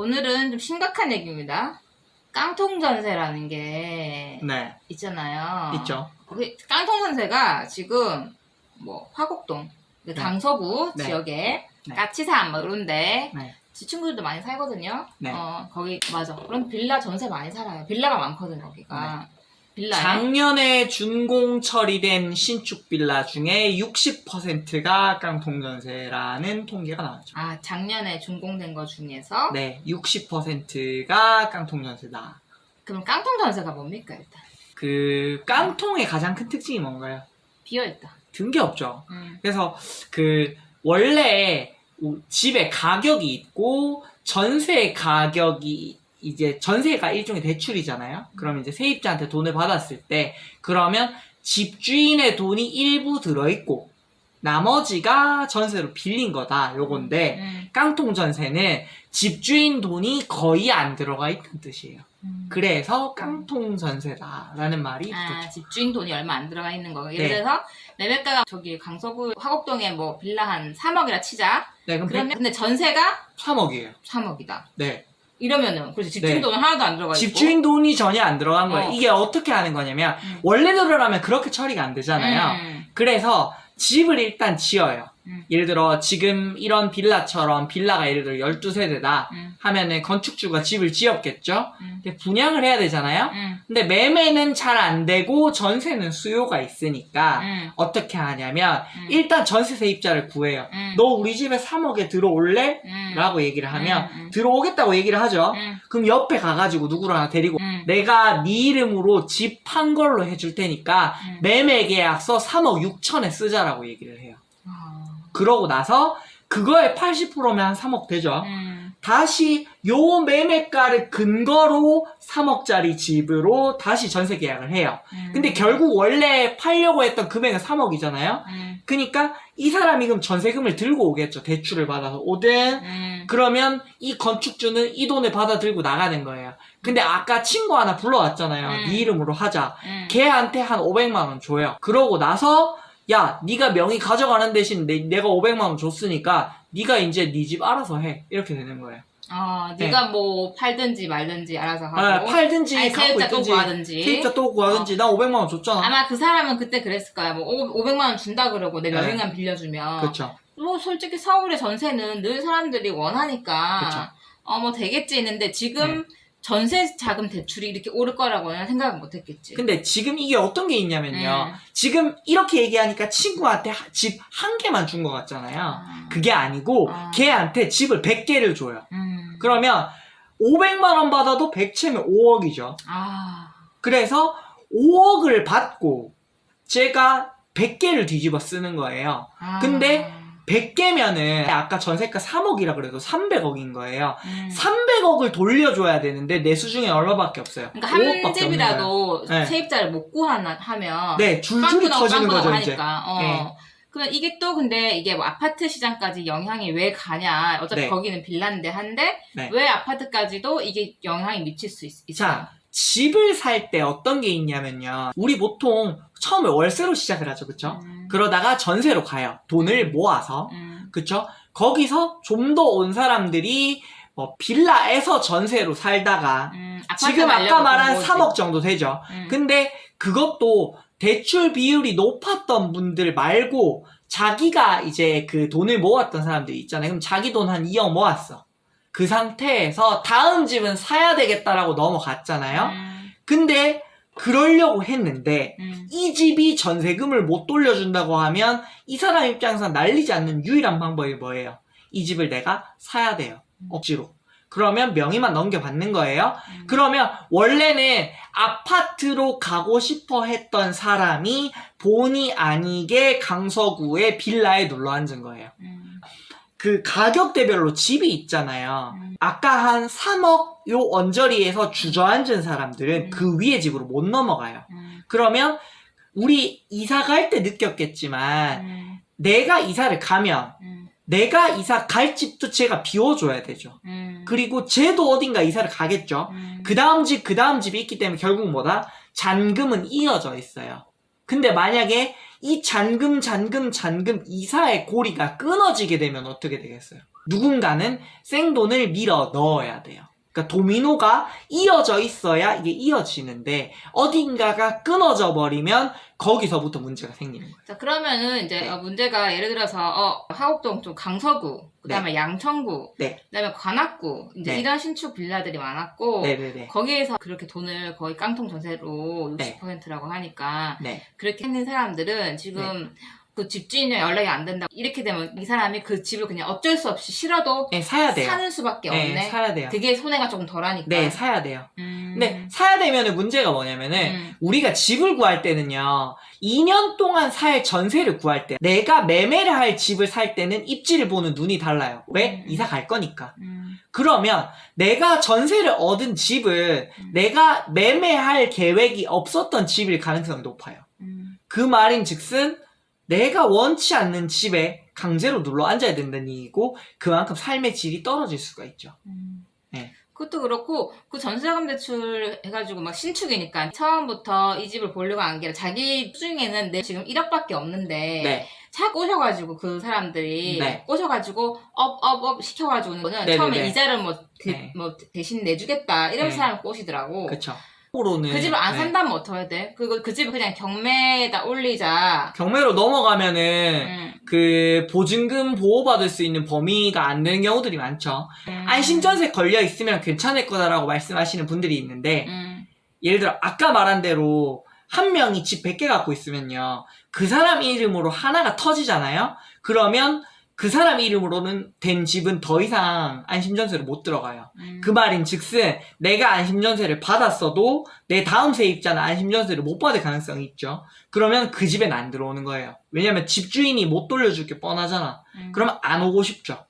오늘은 좀 심각한 얘기입니다. 깡통 전세라는 게 네, 있잖아요. 있죠. 깡통 전세가 지금 뭐 화곡동, 강서구 네. 지역에 네. 까치산 뭐 이런데 네. 제 친구들도 많이 살거든요. 네. 거기 맞아. 그런 빌라 전세 많이 살아요. 빌라가 많거든요, 거기가. 빌라에. 작년에 준공 처리된 신축 빌라 중에 60%가 깡통 전세라는 통계가 나왔죠. 아, 작년에 준공된 거 중에서? 네, 60%가 깡통 전세다. 그럼 깡통 전세가 뭡니까, 일단? 그 깡통의 가장 큰 특징이 뭔가요? 비어있다. 든 게 없죠. 그래서 그 원래 집의 가격이 있고 전세 가격이 이제 전세가 일종의 대출이잖아요. 그럼 이제 세입자한테 돈을 받았을 때 그러면 집주인의 돈이 일부 들어있고 나머지가 전세로 빌린 거다 요건데 깡통 전세는 집주인 돈이 거의 안 들어가 있는 뜻이에요. 그래서 깡통 전세다라는 말이 붙었죠. 집주인 돈이 얼마 안 들어가 있는 거. 예를 네. 들어서 매매가가 저기 강서구 화곡동에 뭐 빌라 한 3억이라 치자. 네, 그러면 근데 전세가 3억이에요. 3억이다. 네. 이러면은 그래서 집주인 네. 돈은 하나도 안 들어가 있고. 집주인 돈이 전혀 안 들어간 거예요. 이게 어떻게 하는 거냐면 원래대로라면 그렇게 처리가 안 되잖아요. 그래서 집을 일단 지어요. 예를 들어 지금 이런 빌라처럼 빌라가 예를 들어 12세대다 하면은 건축주가 집을 지었겠죠. 근데 분양을 해야 되잖아요. 근데 매매는 잘 안 되고 전세는 수요가 있으니까 어떻게 하냐면 일단 전세 세입자를 구해요. 너 우리 집에 3억에 들어올래? 라고 얘기를 하면 들어오겠다고 얘기를 하죠. 그럼 옆에 가가지고 누구를 하나 데리고 내가 네 이름으로 집 판 걸로 해줄 테니까 매매 계약서 3억 6천에 쓰자라고 얘기를 해요. 그러고 나서 그거의 80%면 한 3억 되죠. 다시 요 매매가를 근거로 3억짜리 집으로 다시 전세 계약을 해요. 근데 결국 원래 팔려고 했던 금액은 3억이잖아요. 그러니까 이 사람이 그럼 전세금을 들고 오겠죠. 대출을 받아서 오든 그러면 이 건축주는 이 돈을 받아 들고 나가는 거예요. 근데 아까 친구 하나 불러왔잖아요. 네 이름으로 하자. 걔한테 한 500만 원 줘요. 그러고 나서 야, 네가 명의 가져가는 대신 내가 500만 원 줬으니까 네가 이제 네 집 알아서 해. 이렇게 되는 거예요. 네가 뭐 팔든지 말든지 알아서 하고. 팔든지 아니, 갖고 세입자 있든지 또 구하든지. 세입자 또 구하든지 나 500만 원 줬잖아. 아마 그 사람은 그때 그랬을 거야. 뭐 500만 원 준다 그러고 내 명의만 빌려주면. 그렇죠. 뭐 솔직히 서울의 전세는 늘 사람들이 원하니까 그쵸. 뭐 되겠지 했는데 지금 전세 자금 대출이 이렇게 오를 거라고는 생각은 못 했겠지. 근데 지금 이게 어떤 게 있냐면요. 지금 이렇게 얘기하니까 친구한테 집 한 개만 준 것 같잖아요. 그게 아니고 걔한테 집을 100개를 줘요. 그러면 500만 원 받아도 100 채면 5억이죠. 그래서 5억을 받고 제가 100개를 뒤집어 쓰는 거예요. 근데 100개면은 아까 전세가 3억이라 그래도 300억인 거예요. 300억을 돌려줘야 되는데 내 수중에 얼마밖에 없어요. 그러니까 한 집이라도 세입자를 못 구하면 네, 줄줄이 터지는 거죠 하니까. 이제. 그러면 이게 또 근데 이게 뭐 아파트 시장까지 영향이 왜 가냐. 어차피 거기는 빌라인데 한데 왜 아파트까지도 이게 영향이 미칠 수 있어요? 자, 집을 살 때 어떤 게 있냐면요. 우리 보통 처음에 월세로 시작을 하죠. 그쵸? 그러다가 전세로 가요. 돈을 모아서. 그쵸? 거기서 좀 더 온 사람들이 뭐 빌라에서 전세로 살다가 지금 아까 말한 3억 정도 되죠. 근데 그것도 대출 비율이 높았던 분들 말고 자기가 이제 그 돈을 모았던 사람들이 있잖아요. 그럼 자기 돈 한 2억 모았어. 그 상태에서 다음 집은 사야 되겠다라고 넘어갔잖아요. 근데 그러려고 했는데 이 집이 전세금을 못 돌려준다고 하면 이 사람 입장에서 날리지 않는 유일한 방법이 뭐예요? 이 집을 내가 사야 돼요. 억지로. 그러면 명의만 넘겨받는 거예요. 그러면 원래는 아파트로 가고 싶어 했던 사람이 본의 아니게 강서구의 빌라에 눌러 앉은 거예요. 그 가격대별로 집이 있잖아요. 아까 한 3억 요 언저리에서 주저앉은 사람들은 그 위에 집으로 못 넘어가요. 그러면 우리 이사 갈 때 느꼈겠지만 내가 이사를 가면 내가 이사 갈 집도 제가 비워줘야 되죠. 그리고 쟤도 어딘가 이사를 가겠죠. 그 다음 집이 있기 때문에 결국 뭐다? 잔금은 이어져 있어요. 근데 만약에 이 잔금 이사의 고리가 끊어지게 되면 어떻게 되겠어요? 누군가는 생돈을 밀어 넣어야 돼요. 그러니까 도미노가 이어져 있어야 이게 이어지는데 어딘가가 끊어져 버리면 거기서부터 문제가 생기는 거예요. 자, 그러면은 이제 네. 문제가 예를 들어서 화곡동 쪽 강서구, 그다음에 양천구, 네. 그다음에 관악구 이제 네. 이런 신축 빌라들이 많았고 네네네. 거기에서 그렇게 돈을 거의 깡통 전세로 60%라고 하니까 네. 그렇게 했는 사람들은 지금 그 집주인이 연락이 안 된다. 이렇게 되면 이 사람이 그 집을 그냥 어쩔 수 없이 싫어도 네, 사야 돼요. 사는 수밖에 없네. 네, 사야 돼요. 그게 손해가 조금 덜하니까. 네, 사야 돼요. 근데 사야 되면은 문제가 뭐냐면은 우리가 집을 구할 때는요 2년 동안 살 전세를 구할 때 내가 매매를 할 집을 살 때는 입지를 보는 눈이 달라요. 왜? 이사 갈 거니까. 그러면 내가 전세를 얻은 집을 내가 매매할 계획이 없었던 집일 가능성이 높아요. 그 말인즉슨 내가 원치 않는 집에 강제로 눌러 앉아야 된다는 얘기고 그만큼 삶의 질이 떨어질 수가 있죠. 네. 그것도 그렇고 그 전세자금 대출 해가지고 막 신축이니까 처음부터 이 집을 보려고 한 게 자기 수중에는 내 지금 1억밖에 없는데 네. 차 꼬셔가지고 그 사람들이 네. 꼬셔가지고 업 시켜가지고 거는 네, 처음에 네, 네. 이자를 뭐 대신 내주겠다 이러면서 네. 사람을 꼬시더라고. 그쵸. 그 집을 안 산다면 어떻게 해야 돼? 그 집을 그냥 경매에다 올리자. 경매로 넘어가면은 그 보증금 보호받을 수 있는 범위가 안 되는 경우들이 많죠. 안심전세 걸려 있으면 괜찮을 거다라고 말씀하시는 분들이 있는데 예를 들어 아까 말한 대로 한 명이 집 100개 갖고 있으면요 그 사람 이름으로 하나가 터지잖아요. 그러면 그 사람 이름으로는 된 집은 더 이상 안심전세로 못 들어가요. 그 말인즉슨 내가 안심전세를 받았어도 내 다음 세입자는 안심전세를 못 받을 가능성이 있죠. 그러면 그 집엔 안 들어오는 거예요. 왜냐면 집주인이 못 돌려줄 게 뻔하잖아. 그러면 안 오고 싶죠.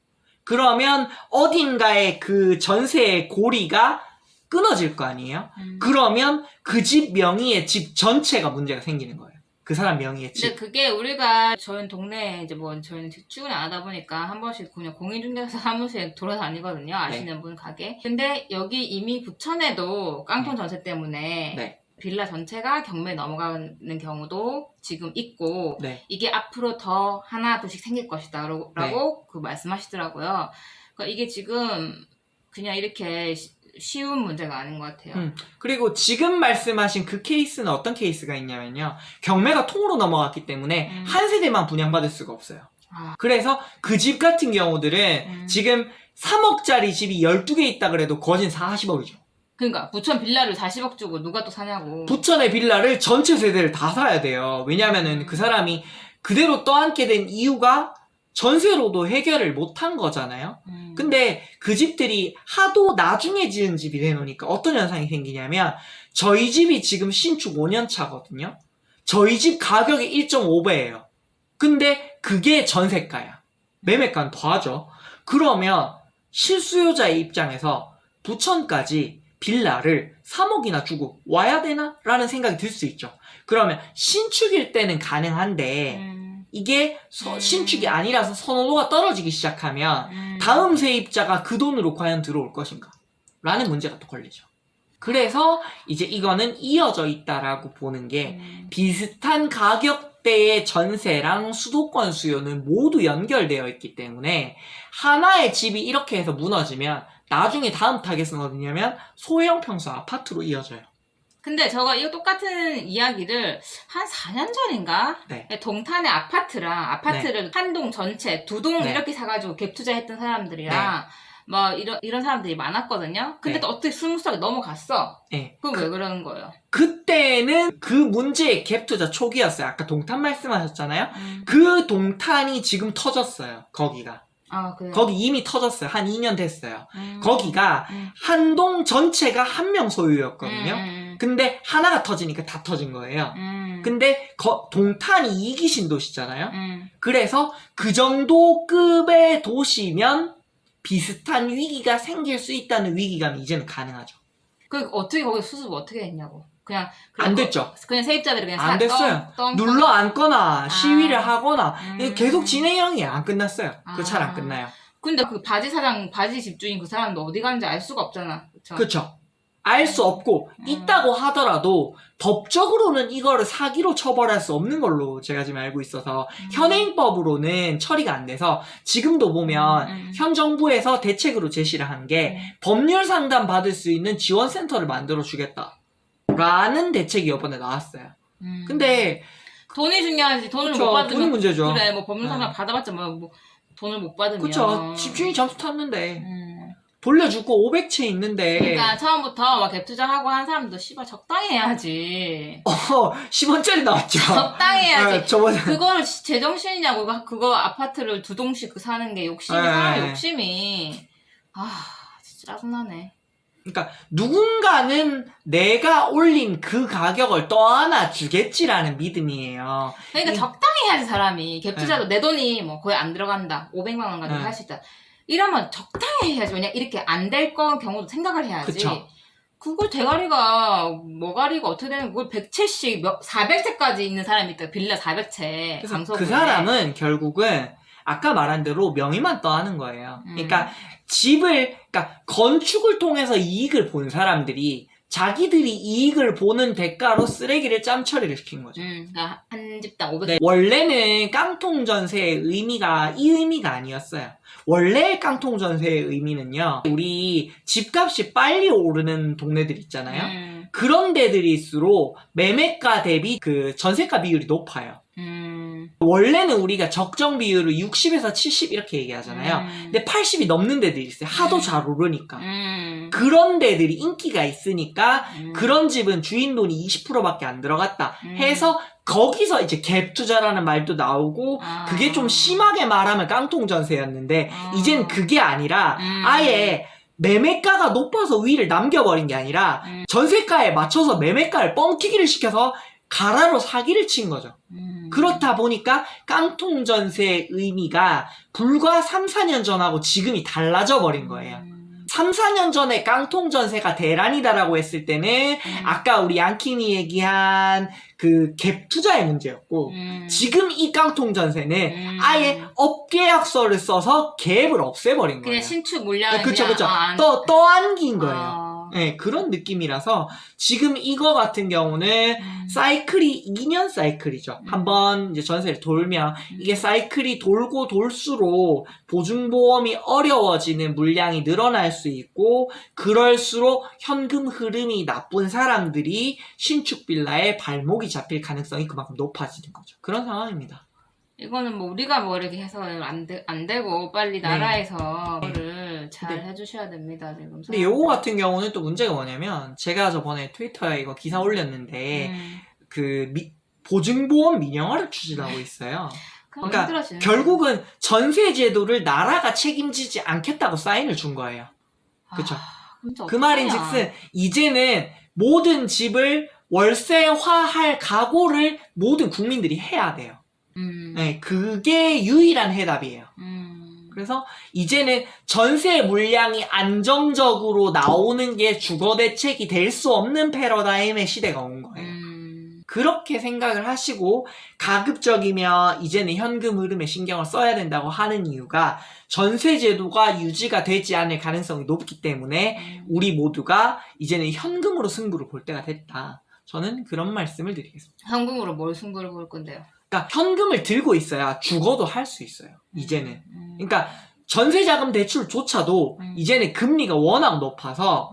그러면 어딘가에 그 전세의 고리가 끊어질 거 아니에요? 그러면 그 집 명의의 집 전체가 문제가 생기는 거예요. 그 사람 명의의 집. 근데 그게 우리가 저희 동네에 이제 뭐 저희는 출근 안 하다 보니까 한 번씩 그냥 공인중개사 사무실에 돌아다니거든요. 아시는 분 가게. 근데 여기 이미 부천에도 깡통 전세 때문에 빌라 전체가 경매에 넘어가는 경우도 지금 있고 이게 앞으로 더 하나 둘씩 생길 것이다 라고 그 말씀하시더라고요. 그러니까 이게 지금 그냥 이렇게 쉬운 문제가 아닌 것 같아요. 그리고 지금 말씀하신 그 케이스는 어떤 케이스가 있냐면요. 경매가 통으로 넘어갔기 때문에 한 세대만 분양받을 수가 없어요. 그래서 그 집 같은 경우들은 지금 3억짜리 집이 12개 있다 그래도 거진 40억이죠. 그러니까 부천 빌라를 40억 주고 누가 또 사냐고. 부천의 빌라를 전체 세대를 다 사야 돼요. 왜냐면은 그 사람이 그대로 떠안게 된 이유가 전세로도 해결을 못한 거잖아요. 근데 그 집들이 하도 나중에 지은 집이 되놓으니까 어떤 현상이 생기냐면 저희 집이 지금 신축 5년 차거든요. 저희 집 가격이 1.5배예요. 근데 그게 전세가야. 매매가는 더하죠. 그러면 실수요자의 입장에서 부천까지 빌라를 3억이나 주고 와야 되나? 라는 생각이 들 수 있죠. 그러면 신축일 때는 가능한데 이게 신축이 아니라서 선호도가 떨어지기 시작하면 다음 세입자가 그 돈으로 과연 들어올 것인가? 라는 문제가 또 걸리죠. 그래서 이제 이거는 이어져 있다라고 보는 게 비슷한 가격대의 전세랑 수도권 수요는 모두 연결되어 있기 때문에 하나의 집이 이렇게 해서 무너지면 나중에 다음 타겟은 어디냐면 소형 평수 아파트로 이어져요. 근데 이거 똑같은 이야기를 한 4년 전인가? 동탄의 아파트를 한 동 전체, 2동 이렇게 사가지고 갭 투자했던 사람들이랑 뭐 이런 사람들이 많았거든요. 근데 또 어떻게 스무스하게 넘어갔어. 그럼 왜 그러는 거예요? 그때는 그 문제의 갭 투자 초기였어요. 아까 동탄 말씀하셨잖아요. 그 동탄이 지금 터졌어요. 거기가. 거기 이미 터졌어요. 한 2년 됐어요. 거기가 한 동 전체가 한 명 소유였거든요. 근데 하나가 터지니까 다 터진 거예요. 근데 동탄이 2기 신도시잖아요. 그래서 그 정도 급의 도시면 비슷한 위기가 생길 수 있다는 위기감이 이제는 가능하죠. 어떻게 거기 수습 어떻게 했냐고. 그냥 안 됐죠. 그냥 세입자들이 그냥 안 됐어요. 눌러 앉거나 시위를 하거나 계속 진행형이에요. 안 끝났어요. 그 잘 안 끝나요. 근데 그 바지 집주인 그 사람도 어디 가는지 알 수가 없잖아. 그렇죠. 알 수 없고 있다고 하더라도 법적으로는 이거를 사기로 처벌할 수 없는 걸로 제가 지금 알고 있어서 현행법으로는 처리가 안 돼서 지금도 보면 현 정부에서 대책으로 제시를 한 게 법률 상담 받을 수 있는 지원센터를 만들어 주겠다라는 대책이 이번에 나왔어요. 근데 돈이 중요하지. 돈을 그쵸, 못 받으면 돈이 문제죠. 그래 뭐 법률 상담 네. 받아봤자 뭐 돈을 못 받으면 그쵸, 집주인이 잠수 탔는데 돌려주고 500채 있는데 그러니까 처음부터 막 갭 투자하고 한 사람도 씨발 적당히 해야지. 10원짜리 나왔죠. 적당히 해야지. 네, 저번에 그거를 제정신이냐고. 그거 아파트를 2동씩 사는 게 욕심이 네. 사람 욕심이. 진짜 짜증나네. 그러니까 누군가는 내가 올린 그 가격을 떠안아 주겠지라는 믿음이에요. 그러니까 적당히 해야지 사람이. 갭 투자도 내 돈이 뭐 거의 안 들어간다. 500만 원 가지고 네. 할 수 있다. 이러면 적당히 해야지. 왜냐 이렇게 안 될 건 경우도 생각을 해야지. 그쵸. 그걸 대가리가 머가리가 어떻게 되는 그걸 100채씩 400채까지 있는 사람이 있다. 빌라 400채. 그래서 그 사람은 결국은 아까 말한 대로 명의만 떠하는 거예요. 그러니까 그러니까 건축을 통해서 이익을 본 사람들이 자기들이 이익을 보는 대가로 쓰레기를 짬 처리를 시킨 거죠. 그러니까 한 집당 500. 네, 원래는 깡통 전세의 의미가 이 의미가 아니었어요. 원래 깡통 전세의 의미는요. 우리 집값이 빨리 오르는 동네들 있잖아요. 그런 데들일수록 매매가 대비 그 전세가 비율이 높아요. 원래는 우리가 적정 비율을 60에서 70 이렇게 얘기하잖아요. 근데 80이 넘는 데들이 있어요. 하도 잘 오르니까. 그런 데들이 인기가 있으니까 그런 집은 주인 돈이 20%밖에 안 들어갔다 해서 거기서 이제 갭 투자라는 말도 나오고 그게 좀 심하게 말하면 깡통 전세였는데 이젠 그게 아니라 아예 매매가가 높아서 위를 남겨버린 게 아니라 전세가에 맞춰서 매매가를 뻥튀기를 시켜서 가라로 사기를 친 거죠. 그렇다 보니까 깡통 전세의 의미가 불과 3, 4년 전하고 지금이 달라져 버린 거예요. 3, 4년 전에 깡통 전세가 대란이다라고 했을 때는 아까 우리 양킹이 얘기한 그 갭 투자의 문제였고 지금 이 깡통 전세는 아예 업계약서를 써서 갭을 없애버린 거예요. 그냥 신축 물량을 그쵸. 그냥 떠안긴 거예요. 네, 그런 느낌이라서 지금 이거 같은 경우는 사이클이 2년 사이클이죠. 한번 이제 전세를 돌면 이게 사이클이 돌고 돌수록 보증보험이 어려워지는 물량이 늘어날 수 있고 그럴수록 현금 흐름이 나쁜 사람들이 신축 빌라에 발목이 잡힐 가능성이 그만큼 높아지는 거죠. 그런 상황입니다. 이거는 뭐 우리가 뭐 이렇게 해서 안 되고 빨리 나라에서 그거를 잘 해주셔야 됩니다. 지금. 근데 요거 같은 경우는 또 문제가 뭐냐면 제가 저번에 트위터에 이거 기사 올렸는데 보증보험 민영화를 추진하고 있어요. 그러니까 결국은 전세 제도를 나라가 책임지지 않겠다고 사인을 준 거예요. 그렇죠? 그 말인즉슨 이제는 모든 집을 월세화할 각오를 모든 국민들이 해야 돼요. 네, 그게 유일한 해답이에요. 그래서 이제는 전세 물량이 안정적으로 나오는 게 주거 대책이 될 수 없는 패러다임의 시대가 온 거예요. 그렇게 생각을 하시고 가급적이면 이제는 현금 흐름에 신경을 써야 된다고 하는 이유가 전세 제도가 유지가 되지 않을 가능성이 높기 때문에 우리 모두가 이제는 현금으로 승부를 볼 때가 됐다. 저는 그런 말씀을 드리겠습니다. 현금으로 뭘 승부를 볼 건데요? 그러니까 현금을 들고 있어야 주거도 할 수 있어요. 이제는. 그러니까 전세자금 대출조차도 이제는 금리가 워낙 높아서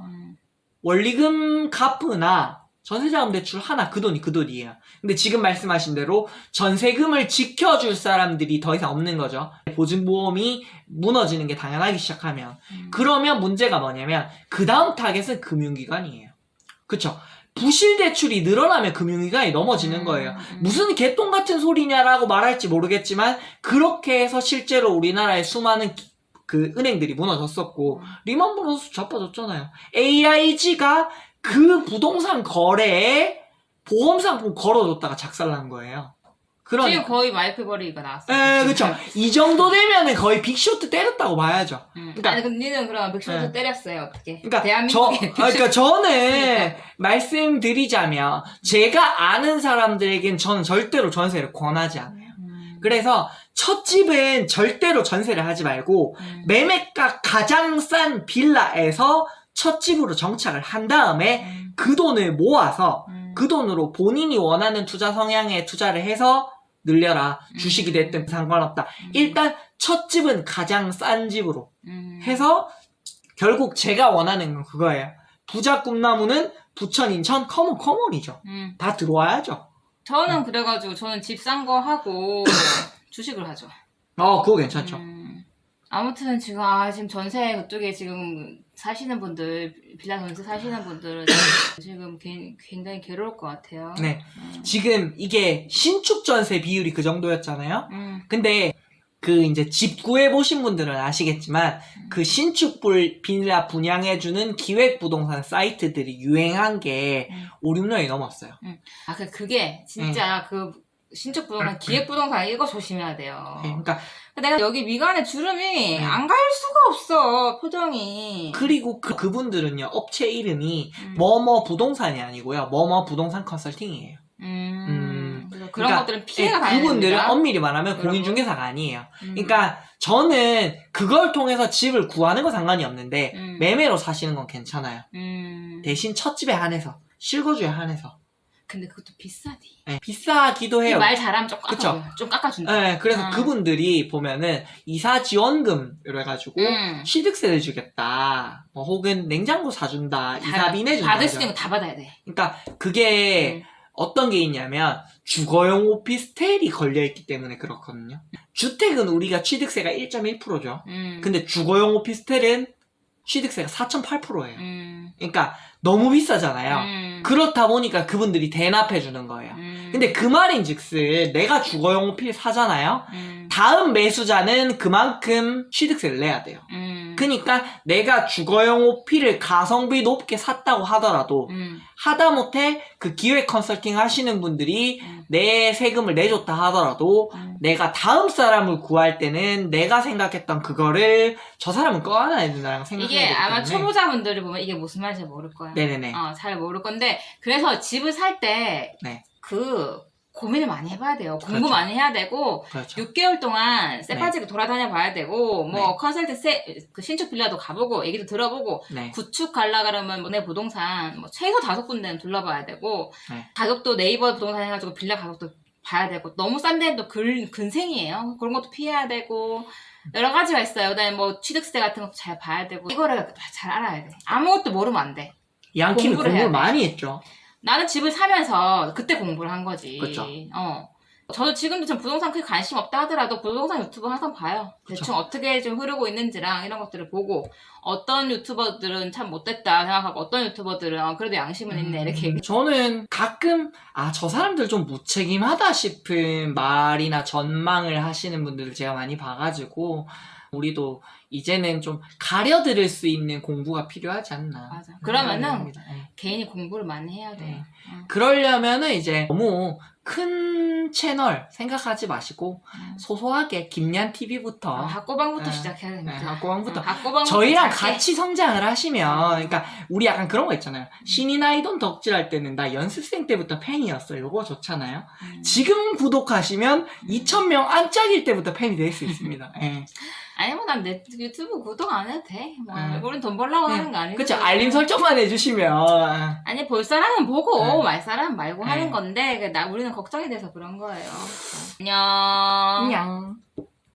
원리금 갚으나 전세자금 대출 하나 그 돈이 그 돈이에요. 근데 지금 말씀하신 대로 전세금을 지켜줄 사람들이 더 이상 없는 거죠. 보증보험이 무너지는 게 당연하기 시작하면. 그러면 문제가 뭐냐면 그 다음 타겟은 금융기관이에요. 그쵸? 부실 대출이 늘어나면 금융기관이 넘어지는 거예요. 무슨 개똥 같은 소리냐라고 말할지 모르겠지만 그렇게 해서 실제로 우리나라의 수많은 그 은행들이 무너졌었고 리만 브러더스 자빠졌잖아요. AIG가 그 부동산 거래에 보험상품 걸어줬다가 작살난 거예요. 지금 거의 마이클 버리가 나왔어요. 네, 그쵸. 이 정도 되면은 거의 빅쇼트 때렸다고 봐야죠. 그러니까, 아니, 근데 니는 그럼 빅쇼트 때렸어요, 어떻게? 그러니까, 대한민국에 저는 말씀드리자면, 제가 아는 사람들에겐 저는 절대로 전세를 권하지 않아요. 그래서, 첫 집은 절대로 전세를 하지 말고, 매매가 가장 싼 빌라에서 첫 집으로 정착을 한 다음에 그 돈을 모아서 그 돈으로 본인이 원하는 투자 성향에 투자를 해서 늘려라. 주식이 됐든 상관없다. 일단 첫 집은 가장 싼 집으로 해서 결국 제가 원하는 건 그거예요. 부자 꿈나무는 부천, 인천, 커먼이죠. 다 들어와야죠. 저는 그래가지고 저는 집 싼 거 하고 주식을 하죠. 그거 괜찮죠. 아무튼 지금 전세 그쪽에 지금 사시는 분들, 빌라 전세 사시는 분들은 지금 굉장히 괴로울 것 같아요. 네. 지금 이게 신축 전세 비율이 그 정도였잖아요. 근데 그 이제 집 구해보신 분들은 아시겠지만 그 신축 빌라 분양해주는 기획부동산 사이트들이 유행한 게 5, 6년이 넘었어요. 그게 진짜 그 신축 부동산, 기획 부동산 이거 조심해야 돼요. 네, 그러니까 내가 여기 미간에 주름이 안 갈 수가 없어, 표정이. 그리고 그분들은요, 업체 이름이 뭐뭐 부동산이 아니고요, 뭐뭐 부동산 컨설팅이에요. 그런 그러니까 것들은 피해가 가야 됩니다. 그분들은 엄밀히 말하면 공인중개사가 아니에요. 그러니까 저는 그걸 통해서 집을 구하는 건 상관이 없는데 매매로 사시는 건 괜찮아요. 대신 첫 집에 한해서, 실거주에 한해서. 근데 그것도 비싸디. 네, 비싸기도 해요. 말 잘하면 좀 깎아준다. 네, 그래서 그분들이 보면은 이사 지원금 이래가지고 취득세를 주겠다, 뭐 혹은 냉장고 사준다, 이사비 내준다. 받을 수 있는 거 다 받아야 돼. 그러니까 그게 어떤 게 있냐면 주거용 오피스텔이 걸려있기 때문에 그렇거든요. 주택은 우리가 취득세가 1.1%죠. 근데 주거용 오피스텔은 취득세가 4.8%예요. 그러니까 너무 비싸잖아요. 그렇다 보니까 그분들이 대납해주는 거예요. 근데 그 말인즉슨 내가 주거용 오피스 사잖아요. 다음 매수자는 그만큼 취득세를 내야 돼요. 그러니까 내가 주거용 오피를 가성비 높게 샀다고 하더라도 하다못해 그 기획 컨설팅 하시는 분들이 내 세금을 내줬다 하더라도 내가 다음 사람을 구할 때는 내가 생각했던 그거를 저 사람은 꺼안아야 된다고 생각해야 되기 때문에. 이게 아마 초보자분들이 보면 이게 무슨 말인지 모를 거야. 네네네. 잘 모를 건데 그래서 집을 살 때 고민을 많이 해봐야 돼요. 공부 그렇죠. 많이 해야 되고, 그렇죠. 6개월 동안 세 빠지게 돌아다녀 봐야 되고, 뭐 컨설팅 그 신축 빌라도 가보고 얘기도 들어보고, 구축 갈라 그러면 내 부동산 뭐 최소 5군데는 둘러봐야 되고, 가격도 네이버 부동산 해가지고 빌라 가격도 봐야 되고, 너무 싼 데는 또 근생이에요. 그런 것도 피해야 되고 여러 가지가 있어요. 그다음에 뭐 취득세 같은 것도 잘 봐야 되고, 이거를 잘 알아야 돼. 아무것도 모르면 안 돼. 양키는 공부를 많이 했죠. 나는 집을 사면서 그때 공부를 한 거지. 그렇죠. 저도 지금도 좀 부동산 크게 관심 없다 하더라도 부동산 유튜브 항상 봐요. 그쵸. 대충 어떻게 좀 흐르고 있는지랑 이런 것들을 보고, 어떤 유튜버들은 참 못됐다 생각하고 어떤 유튜버들은 그래도 양심은 있네 이렇게 얘기. 저는 가끔 저 사람들 좀 무책임하다 싶은 말이나 전망을 하시는 분들을 제가 많이 봐가지고 우리도 이제는 좀 가려들을 수 있는 공부가 필요하지 않나. 맞아. 그러면은 개인이 공부를 많이 해야 돼. 그러려면은 이제 너무 큰 채널 생각하지 마시고 소소하게 김얀 TV부터 학고방부터 시작해야 됩니다. 학고방부터 학고방부터 저희랑 작게. 같이 성장을 하시면, 그러니까 우리 약간 그런 거 있잖아요. 신인 아이돌 덕질할 때는 나 연습생 때부터 팬이었어. 요거 좋잖아요. 지금 구독하시면 2,000명 안짝일 때부터 팬이 될 수 있습니다. 아니 뭐 난 내 유튜브 구독 안 해도 돼. 뭐 우린 돈 벌려고 하는 거 아니고. 그쵸. 알림 설정만 해주시면. 아니 볼 사람은 보고 말 사람 말고 하는 건데 우리는 걱정이 돼서 그런 거예요. 안녕. 안녕.